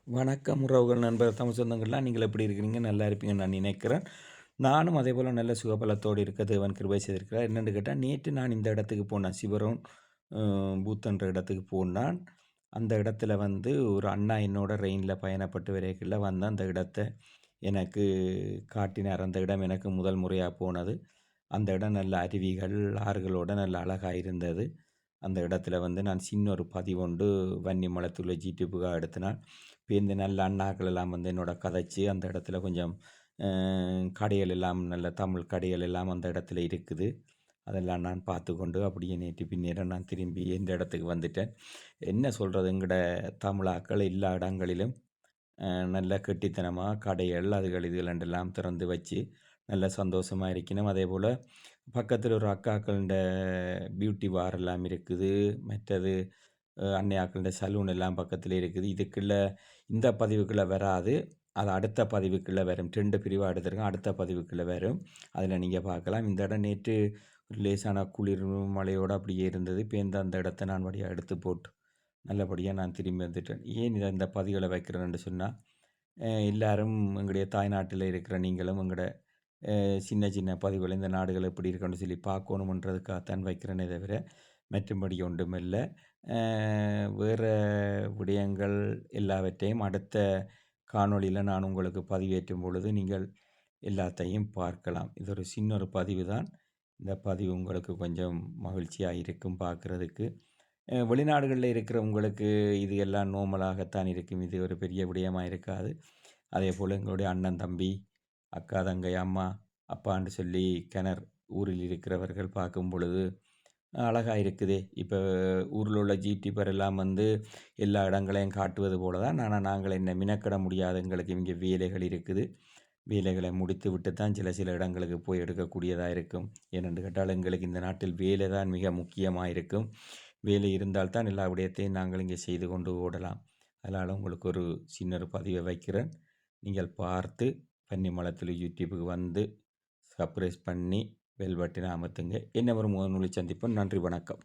வணக்கம் உறவுகள், நண்பர், தமிழ் சொந்தங்கள்லாம் நீங்கள் எப்படி இருக்கிறீங்க? நல்லா இருப்பீங்கன்னு நான் நினைக்கிறேன். நானும் அதேபோல் நல்ல சுகபலத்தோடு இருக்க தேவன் கிருபை செய்திருக்கிறார். என்னென்னு கேட்டால், நேற்று நான் இந்த இடத்துக்கு போனேன். சிவரோன் பூத்ன்ற இடத்துக்கு போனான். அந்த இடத்துல வந்து ஒரு அண்ணா என்னோட ரெயினில் பயணப்பட்டு வரைக்குள்ள வந்து அந்த இடத்த எனக்கு காட்டினார். அந்த இடம் எனக்கு முதல் முறையாக போனது. அந்த இடம் நல்ல அருவிகள், ஆறுகளோட நல்ல அழகாக இருந்தது. அந்த இடத்துல வந்து நான் சின்ன ஒரு பதிவுண்டு வன்னிமலத்துள்ள ஜிடிப்புக்காக எடுத்தினான். இப்போ இந்த நல்ல அண்ணாக்கள் எல்லாம் வந்து என்னோட கதைச்சி அந்த இடத்துல கொஞ்சம் கடைகள் எல்லாம் நல்ல தமிழ் கடைகள் எல்லாம் அந்த இடத்துல இருக்குது. அதெல்லாம் நான் பார்த்து கொண்டு அப்படியே நேற்று பின்னேரம் நான் திரும்பி இந்த இடத்துக்கு வந்துட்டேன். என்ன சொல்கிறது, எங்கட தமிழாக்கள் எல்லா இடங்களிலும் நல்ல கெட்டித்தனமாக கடைகள் அதுகள் இதுகள் எல்லாம் திறந்து வச்சு நல்ல சந்தோஷமாக இருக்கணும். அதே போல் பக்கத்தில் ஒரு அக்காக்கள பியூட்டி பார் எல்லாம் இருக்குது. மற்றது அன்னையாக்கள சலூன் எல்லாம் பக்கத்தில் இருக்குது. இதுக்குள்ள இந்த பதிவுக்குள்ளே வராது, அது அடுத்த பதிவுக்குள்ளே வரும். 2 பிரிவாக எடுத்திருக்கேன், அடுத்த பதிவுக்குள்ளே வரும். அதில் நீங்கள் பார்க்கலாம். இந்த இடம் நேற்று ஒரு லேசான குளிர் மழையோடு அப்படியே இருந்தது. பேருந்து அந்த இடத்த நான் வழியாக எடுத்து போட்டு நல்லபடியாக நான் திரும்பி வந்துட்டேன். ஏன் இதை இந்த பதிவுகளை வைக்கிறேன்னு சொன்னால், எல்லாரும் எங்களுடைய தாய்நாட்டில் இருக்கிற நீங்களும் எங்களோட சின்ன சின்ன பதிவுகள் இந்த நாடுகள் எப்படி இருக்குன்னு சொல்லி பார்க்கணுமன்றதுக்காகத்தான் வைக்கிறேனே தவிர மற்றும்படி ஒன்றுமில்லை. வேறு விடயங்கள் எல்லாவற்றையும் அடுத்த காணொளியில் நான் உங்களுக்கு பதிவேற்றும் பொழுது நீங்கள் எல்லாத்தையும் பார்க்கலாம். இது ஒரு சின்ன ஒரு பதிவு தான். இந்த பதிவு உங்களுக்கு கொஞ்சம் மகிழ்ச்சியாக இருக்கும் பார்க்குறதுக்கு. வெளிநாடுகளில் இருக்கிற உங்களுக்கு இது எல்லாம் நோமலாகத்தான் இருக்கும். இது ஒரு பெரிய விடயமாக இருக்காது. அதே போல் எங்களுடைய அண்ணன் தம்பி, அக்கா தங்கை, அம்மா அப்பான்னு சொல்லி கிணறு ஊரில் இருக்கிறவர்கள் பார்க்கும் பொழுது அழகாக இருக்குது. இப்போ ஊரில் உள்ள ஜிடிபர் எல்லாம் வந்து எல்லா இடங்களையும் காட்டுவது போல தான். ஆனால் நாங்கள் என்ன மினக்கிட முடியாது, எங்களுக்கு இங்கே வேலைகள் இருக்குது. வேலைகளை முடித்து விட்டு தான் சில இடங்களுக்கு போய் எடுக்கக்கூடியதாக இருக்கும். ஏனென்று கேட்டால் எங்களுக்கு இந்த நாட்டில் வேலை தான் மிக முக்கியமாக இருக்கும். வேலை இருந்தால்தான் எல்லா விடயத்தையும் நாங்கள் இங்கே செய்து கொண்டு ஓடலாம். அதனால் உங்களுக்கு ஒரு சின்ன ஒரு பதிவை வைக்கிறேன். நீங்கள் பார்த்து பன்னிமலத்தில் யூடியூப்புக்கு வந்து சப்ஸ்கிரைப் பண்ணி பெல் பட்டனை அமர்த்துங்க. என்ன ஒரு முகநூலில் சந்திப்போம். நன்றி, வணக்கம்.